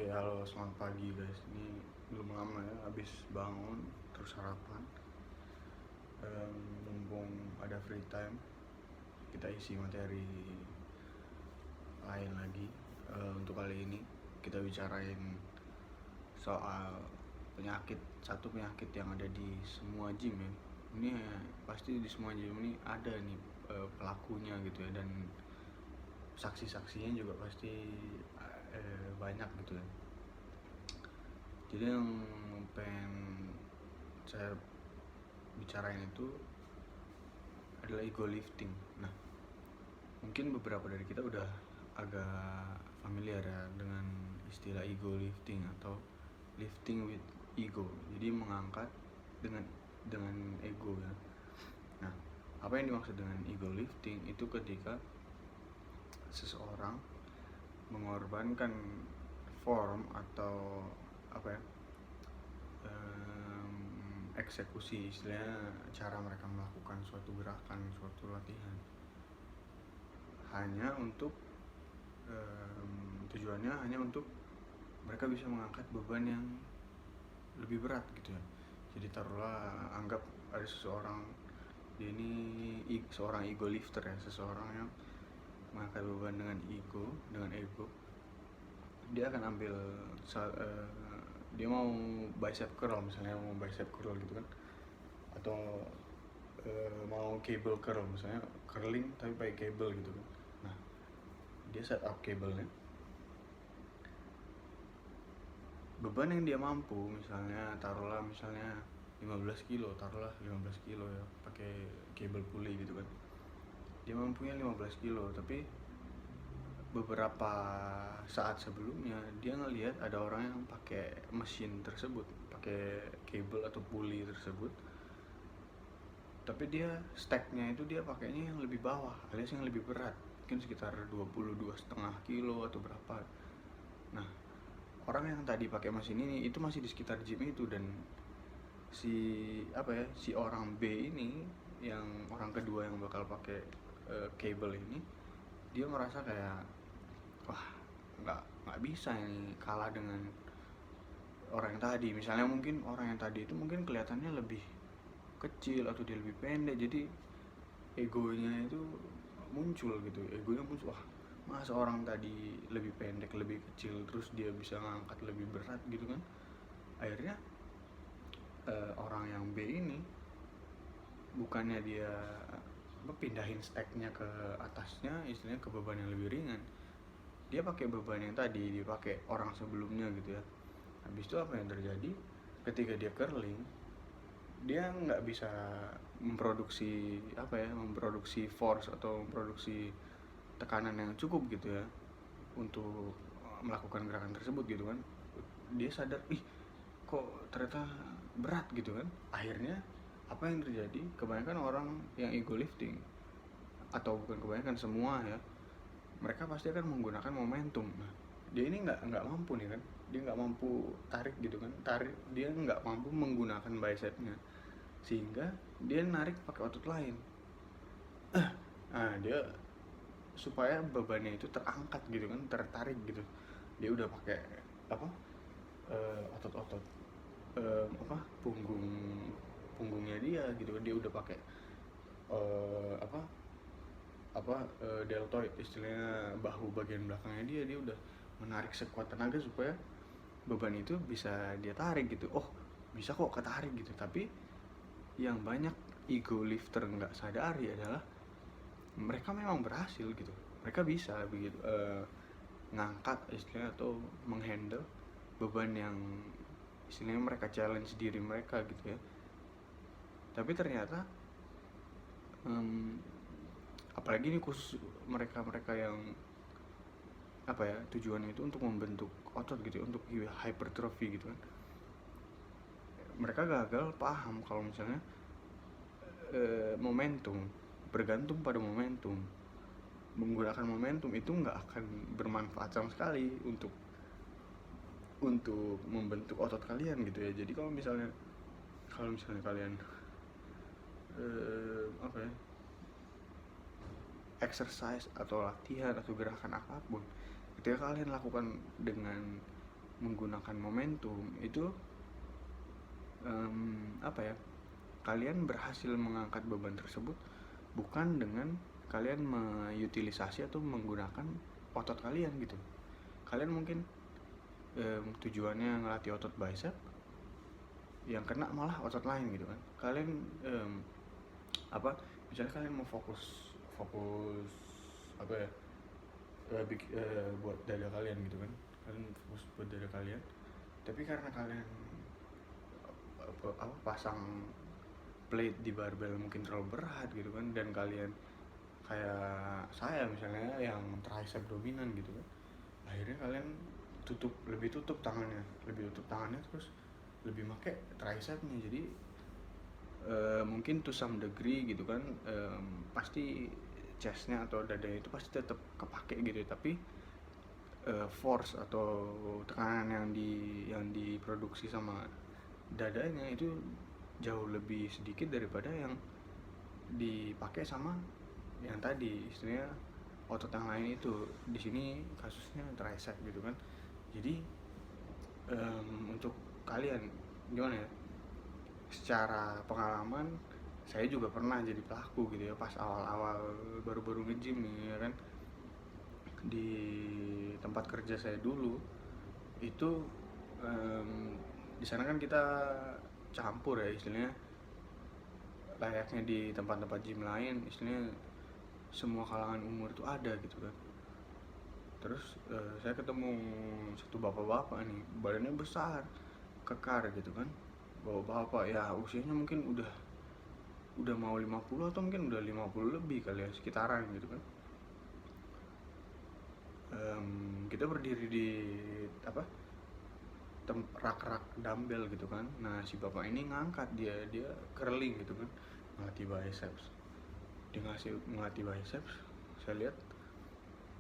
Oke, halo, selamat pagi guys. Ini belum lama ya, habis bangun terus sarapan. Mumpung ada free time, kita isi materi lain lagi. Untuk kali ini kita bicarain soal satu penyakit yang ada di semua gym ya. Ini pasti di semua gym ini ada nih pelakunya gitu ya, dan saksi-saksinya juga pasti banyak gitu ya. Jadi yang pengen saya bicarain itu adalah ego lifting. Nah, mungkin beberapa dari kita udah agak familiar ya dengan istilah ego lifting atau lifting with ego. Jadi mengangkat dengan ego ya. Nah, apa yang dimaksud dengan ego lifting itu ketika seseorang mengorbankan form atau apa ya, eksekusi, istilahnya cara mereka melakukan suatu gerakan, suatu latihan hanya untuk tujuannya hanya untuk mereka bisa mengangkat beban yang lebih berat gitu ya. Jadi taruhlah, anggap ada seseorang, dia ini seorang ego lifter ya, seseorang yang mengangkat beban dengan ego. Dia akan ambil dia mau bicep curl misalnya, mau bicep curl gitu kan, atau mau cable curl misalnya, curling tapi pakai cable gitu kan. Nah, dia set up cable-nya, beban yang dia mampu, misalnya 15 kilo ya, pakai cable pulley gitu kan. Dia mampunya 15 kilo, tapi beberapa saat sebelumnya dia ngelihat ada orang yang pakai mesin tersebut, pakai cable atau pulley tersebut, tapi dia stacknya itu dia pakainya yang lebih bawah alias yang lebih berat, mungkin sekitar 22,5 kilo atau berapa. Nah, orang yang tadi pakai mesin ini itu masih di sekitar gym itu, dan si orang B ini, yang orang kedua yang bakal pakai cable ini, dia merasa kayak, wah, nggak bisa ini kalah dengan orang yang tadi. Misalnya mungkin orang yang tadi itu mungkin kelihatannya lebih kecil atau dia lebih pendek, jadi egonya itu muncul gitu. Wah, masa orang tadi lebih pendek, lebih kecil, terus dia bisa ngangkat lebih berat gitu kan. Akhirnya orang yang B ini, bukannya dia pindahin stacknya ke atasnya, istilahnya ke beban yang lebih ringan, dia pakai beban yang tadi dipakai orang sebelumnya gitu ya. Habis itu apa yang terjadi? Ketika dia curling, dia nggak bisa memproduksi force atau memproduksi tekanan yang cukup gitu ya untuk melakukan gerakan tersebut gitu kan. Dia sadar, kok ternyata berat gitu kan. Akhirnya apa yang terjadi? Kebanyakan orang yang ego lifting, atau bukan kebanyakan, semua ya, mereka pasti akan menggunakan momentum. Nah, dia ini nggak mampu nih kan, dia nggak mampu tarik gitu kan, dia nggak mampu menggunakan bicepnya, sehingga dia narik pakai otot lain. Nah, dia supaya bebannya itu terangkat gitu kan, tertarik gitu, dia udah pakai otot-otot punggungnya dia gitu, dia udah pakai deltoid, istilahnya bahu bagian belakangnya dia udah menarik sekuat tenaga supaya beban itu bisa dia tarik gitu. Oh, bisa kok ketarik gitu. Tapi yang banyak ego lifter nggak sadari adalah mereka memang berhasil gitu, mereka bisa begitu ngangkat istilahnya, atau menghandle beban yang istilahnya mereka challenge diri mereka gitu ya. Tapi ternyata apalagi ini khusus mereka yang tujuannya itu untuk membentuk otot gitu ya, untuk hypertrophy gitu kan. Mereka gagal paham kalau misalnya momentum, bergantung pada momentum, menggunakan momentum itu nggak akan bermanfaat sama sekali untuk membentuk otot kalian gitu ya. Jadi kalau misalnya kalian exercise atau latihan atau gerakan apapun, ketika kalian lakukan dengan menggunakan momentum itu kalian berhasil mengangkat beban tersebut bukan dengan kalian mengutilisasi atau menggunakan otot kalian gitu. Kalian mungkin tujuannya ngelatih otot bicep, yang kena malah otot lain gitu kan. Kalian misalnya kalian mau fokus buat dada kalian gitu kan, kalian fokus buat dada kalian, tapi karena kalian pasang plate di barbel mungkin terlalu berat gitu kan, dan kalian kayak saya misalnya yang tricep dominan gitu kan, akhirnya kalian lebih tutup tangannya terus lebih pakai tricepnya. Jadi mungkin to some degree gitu kan, pasti chestnya atau dadanya itu pasti tetap kepake gitu, tapi force atau tekanan yang diproduksi sama dadanya itu jauh lebih sedikit daripada yang dipakai sama yang tadi, istilahnya otot yang lain itu. Di sini kasusnya tricep gitu kan. Jadi untuk kalian gimana ya, secara pengalaman saya juga pernah jadi pelaku gitu ya, pas awal-awal baru-baru nge-gym nih ya kan, di tempat kerja saya dulu itu di sana kan kita campur ya, istilahnya layaknya di tempat-tempat gym lain, istilahnya semua kalangan umur itu ada gitu kan. Terus saya ketemu satu bapak-bapak nih, badannya besar, kekar gitu kan, bapak-bapak ya usianya mungkin udah mau 50 atau mungkin udah 50 lebih kali ya, sekitaran gitu kan. Kita berdiri di rak-rak dumbbell gitu kan. Nah si bapak ini ngangkat, dia curling gitu kan, ngelatih biceps. Dia ngelatih biceps, saya lihat,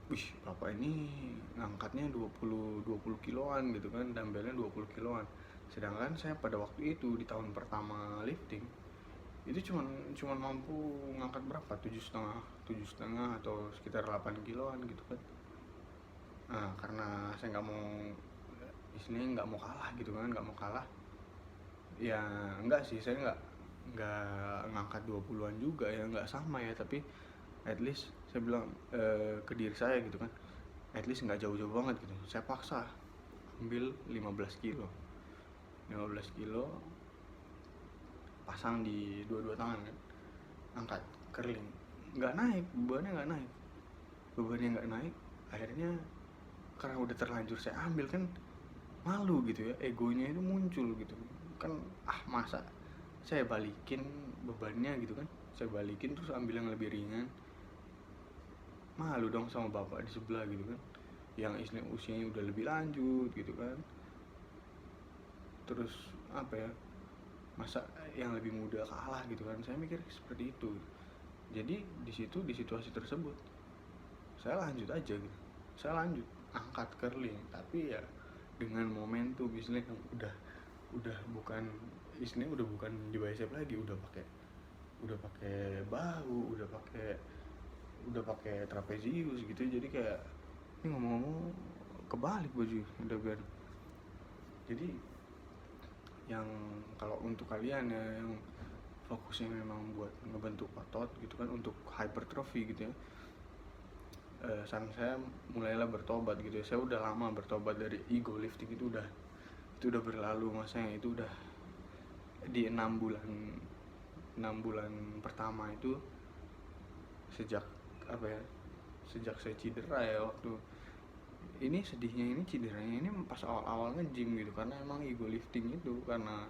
wih bapak ini ngangkatnya 20 kiloan gitu kan, dumbbellnya 20 kiloan. Sedangkan saya pada waktu itu di tahun pertama lifting itu cuman mampu ngangkat berapa, 7,5 atau sekitar 8 kiloan gitu kan. Nah karena saya nggak mau kalah gitu kan, ya enggak sih, saya nggak ngangkat 20-an juga ya, nggak sama ya, tapi at least saya bilang ke diri saya gitu kan, at least nggak jauh-jauh banget gitu. Saya paksa ambil 15 kilo pasang di dua tangan kan, angkat curling, nggak naik bebannya nggak naik. Akhirnya karena udah terlanjur saya ambil kan, malu gitu ya, egonya itu muncul gitu kan. Masa saya balikin bebannya gitu kan, saya balikin terus ambil yang lebih ringan, malu dong sama bapak di sebelah gitu kan, yang usianya udah lebih lanjut gitu kan. Terus masa yang lebih muda kalah gitu kan, saya mikir seperti itu. Jadi di situasi tersebut saya lanjut aja gitu, saya lanjut angkat curling, tapi ya dengan momentum istilahnya yang udah bukan di bicep lagi, udah pakai bahu, udah pakai trapezius gitu. Jadi kayak ini ngomong-ngomong kebalik baju udah biar. Jadi yang kalau untuk kalian ya yang fokusnya memang buat ngebentuk otot gitu kan, untuk hypertrophy gitu ya, saran saya mulailah bertobat gitu ya. Saya udah lama bertobat dari ego lifting, itu udah berlalu masanya. Itu udah di 6 bulan pertama itu, sejak saya cedera ya, waktu ini sedihnya, ini cederanya ini pas awal-awal nge-gym gitu, karena emang ego lifting itu, karena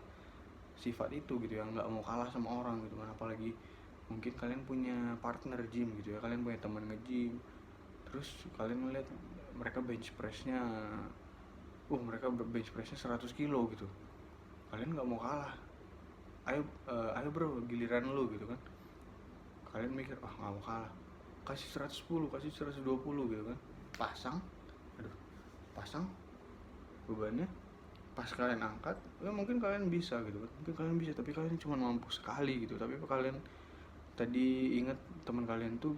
sifat itu gitu ya, nggak mau kalah sama orang gitu kan. Apalagi mungkin kalian punya partner gym gitu ya, kalian punya teman nge-gym, terus kalian melihat mereka bench pressnya 100 kilo gitu, kalian nggak mau kalah. Ayo bro, giliran lu gitu kan. Kalian mikir nggak mau kalah, kasih 110, kasih 120 gitu kan, pasang bebannya. Pas kalian angkat ya mungkin kalian bisa gitu kan, tapi kalian cuma mampu sekali gitu. Tapi kalian tadi ingat teman kalian tuh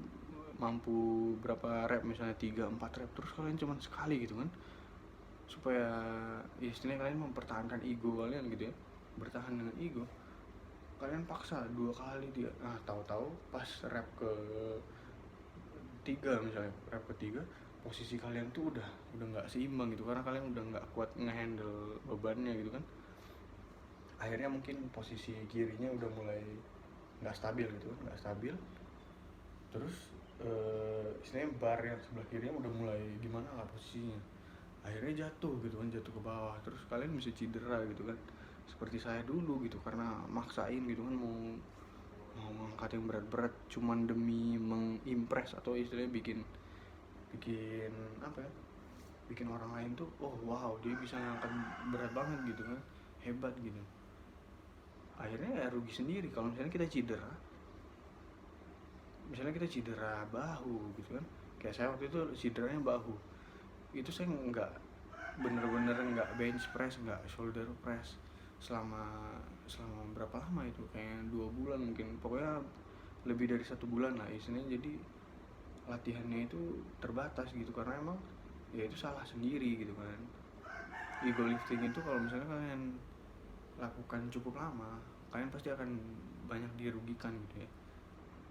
mampu berapa rep, misalnya 3-4 rep, terus kalian cuma sekali gitu kan. supaya istilahnya kalian mempertahankan ego kalian gitu ya, bertahan dengan ego, kalian paksa 2 kali dia, tahu-tahu pas rep ke 3 misalnya, rep ketiga posisi kalian tuh udah nggak seimbang gitu, karena kalian udah nggak kuat ngehandle bebannya gitu kan. Akhirnya mungkin posisi kirinya udah mulai nggak stabil gitu, nggak stabil. Terus istilahnya bar yang sebelah kirinya udah mulai gimana lah posisinya, akhirnya jatuh gitu kan, jatuh ke bawah. Terus kalian bisa cedera gitu kan, seperti saya dulu gitu, karena maksain gitu kan, mau mengangkat yang berat-berat cuman demi mengimpress atau istilahnya bikin bikin apa ya, bikin orang lain tuh oh wow dia bisa ngangkat berat banget gitu kan, hebat gitu. Akhirnya ya rugi sendiri kalau misalnya kita cedera, misalnya kita cedera bahu gitu kan. Kayak saya waktu itu cederanya bahu, itu saya nggak bener-bener nggak bench press, nggak shoulder press selama selama berapa lama itu, kayak 2 bulan mungkin, pokoknya lebih dari 1 bulan lah istilahnya. Jadi latihannya itu terbatas gitu, karena emang ya itu salah sendiri gitu kan. Ego lifting itu kalau misalnya kalian lakukan cukup lama, kalian pasti akan banyak dirugikan gitu ya.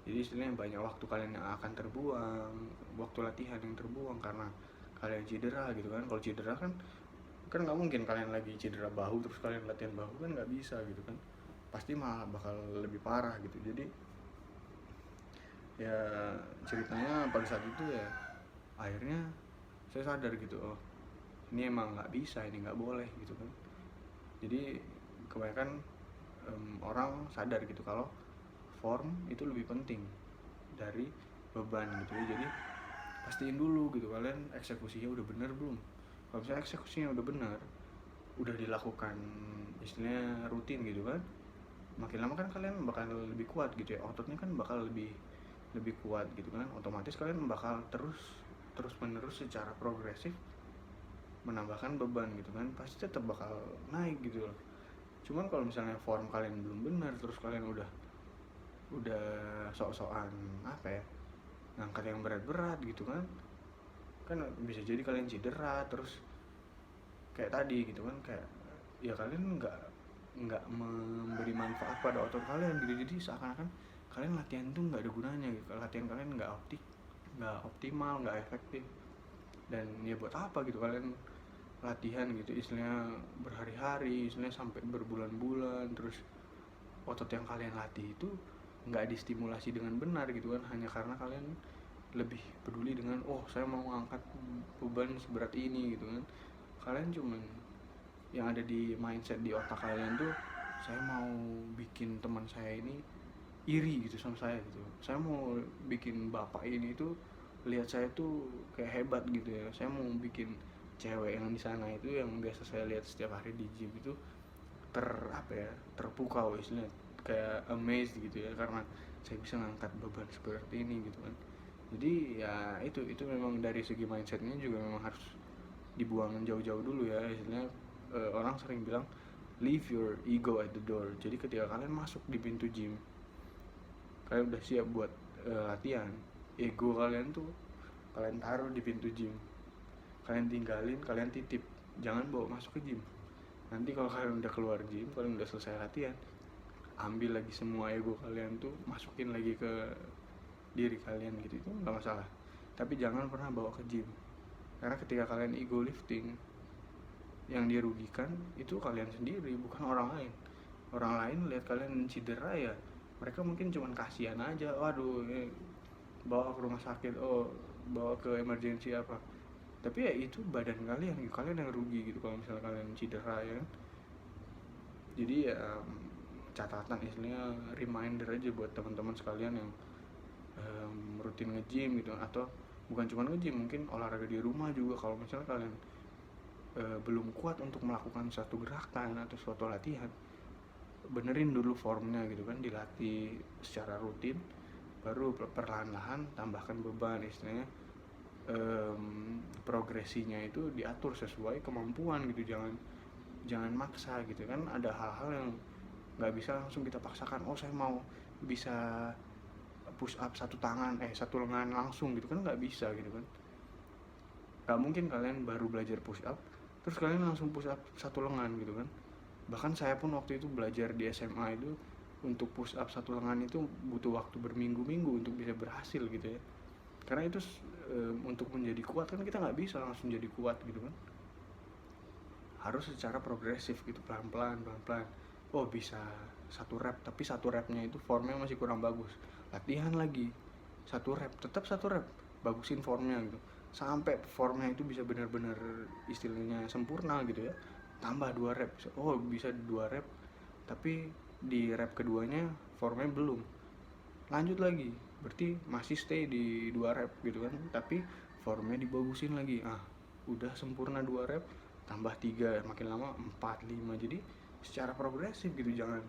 Jadi istilahnya banyak waktu kalian yang akan terbuang, waktu latihan yang terbuang karena kalian cedera gitu kan. Kalau cedera kan nggak mungkin kalian lagi cedera bahu terus kalian latihan bahu, kan nggak bisa gitu kan, pasti malah bakal lebih parah gitu. Jadi ya ceritanya pada saat itu ya akhirnya saya sadar gitu, oh ini emang nggak bisa, ini nggak boleh gitu kan. Jadi kebanyakan orang sadar gitu kalau form itu lebih penting dari beban gitu ya. Jadi pastiin dulu gitu kalian eksekusinya udah bener belum. Kalau misalnya eksekusinya udah bener, udah dilakukan istilahnya rutin gitu kan, makin lama kan kalian bakal lebih kuat gitu ya, ototnya kan bakal lebih kuat gitu kan. Otomatis kalian bakal terus menerus secara progresif menambahkan beban gitu kan, pasti tetap bakal naik gitu loh. Cuman kalau misalnya form kalian belum benar, terus kalian udah sok-sokan apa ya, ngangkat yang berat-berat gitu kan bisa jadi kalian cedera. Terus kayak tadi gitu kan, kayak ya kalian nggak memberi manfaat pada otot kalian gitu. Jadi seakan-akan kalian latihan tuh nggak ada gunanya gitu, latihan kalian nggak optimal, nggak efektif. Dan ya buat apa gitu kalian latihan gitu istilahnya berhari-hari, istilahnya sampai berbulan-bulan, terus otot yang kalian latih itu nggak distimulasi dengan benar gitu kan, hanya karena kalian lebih peduli dengan oh saya mau ngangkat beban seberat ini gitu kan. Kalian cuman yang ada di mindset di otak kalian tuh, saya mau bikin teman saya ini iri gitu sama saya gitu, saya mau bikin bapak ini tuh lihat saya tuh kayak hebat gitu ya, saya mau bikin cewek yang di sana itu yang biasa saya lihat setiap hari di gym itu terpukau istilahnya, kayak amazed gitu ya, karena saya bisa ngangkat beban seperti ini gitu kan. Jadi ya itu memang dari segi mindsetnya juga memang harus dibuang jauh-jauh dulu ya istilahnya. Orang sering bilang leave your ego at the door. Jadi ketika kalian masuk di pintu gym, kalian udah siap buat latihan, ego kalian tuh kalian taruh di pintu gym, kalian tinggalin, kalian titip, jangan bawa masuk ke gym. Nanti kalau kalian udah keluar gym, kalian udah selesai latihan, ambil lagi semua ego kalian tuh, masukin lagi ke diri kalian gitu, itu nggak masalah. Tapi jangan pernah bawa ke gym, karena ketika kalian ego lifting, yang dirugikan itu kalian sendiri, bukan orang lain. Orang lain lihat kalian cedera ya mereka mungkin cuman kasihan aja, waduh bawa ke rumah sakit, oh bawa ke emergency apa. Tapi ya itu badan kalian yang rugi gitu kalau misalnya kalian cedera ya kan. Jadi ya catatan istilahnya, reminder aja buat teman-teman sekalian yang rutin nge-gym gitu, atau bukan cuma nge-gym, mungkin olahraga di rumah juga. Kalau misalnya kalian belum kuat untuk melakukan satu gerakan atau suatu latihan, benerin dulu formnya gitu kan, dilatih secara rutin, baru perlahan-lahan tambahkan beban istilahnya. Progresinya itu diatur sesuai kemampuan gitu, jangan maksa gitu kan. Ada hal-hal yang nggak bisa langsung kita paksakan, oh saya mau bisa push up satu lengan langsung gitu kan, nggak bisa gitu kan. Nggak mungkin kalian baru belajar push up terus kalian langsung push up satu lengan gitu kan. Bahkan saya pun waktu itu belajar di SMA itu untuk push up satu lengan itu butuh waktu berminggu-minggu untuk bisa berhasil gitu ya. Karena itu untuk menjadi kuat kan kita nggak bisa langsung jadi kuat gitu kan, harus secara progresif gitu, pelan-pelan. Oh bisa 1 rep, tapi 1 repnya itu formnya masih kurang bagus, latihan lagi 1 rep, tetap 1 rep, bagusin formnya gitu, sampai formnya itu bisa benar-benar istilahnya sempurna gitu ya. Tambah 2 rep, oh bisa 2 rep, tapi di rep keduanya formnya belum, lanjut lagi, berarti masih stay di 2 rep gitu kan, tapi formnya dibagusin lagi. Udah sempurna 2 rep, tambah 3, makin lama 4, 5. Jadi secara progresif gitu, jangan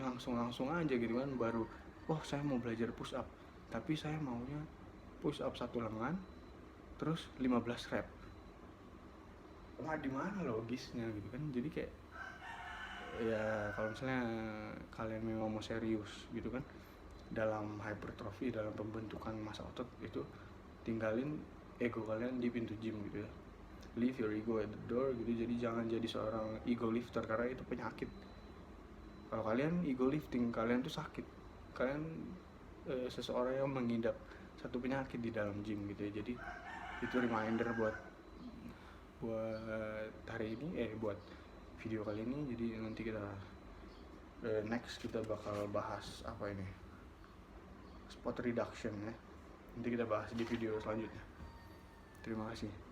langsung aja gitu kan baru saya mau belajar push up, tapi saya maunya push up satu lengan terus 15 rep. Di mana logisnya gitu kan. Jadi kayak ya kalau misalnya kalian memang mau serius gitu kan dalam hypertrophy, dalam pembentukan massa otot, itu tinggalin ego kalian di pintu gym gitu ya. Leave your ego at the door gitu. Jadi jangan jadi seorang ego lifter, karena itu penyakit. Kalau kalian ego lifting, kalian tuh sakit. Kalian seseorang yang mengidap satu penyakit di dalam gym gitu ya. Jadi itu reminder buat hari ini, buat video kali ini. Jadi nanti kita next kita bakal bahas apa ini, spot reduction ya. Nanti kita bahas di video selanjutnya. Terima kasih.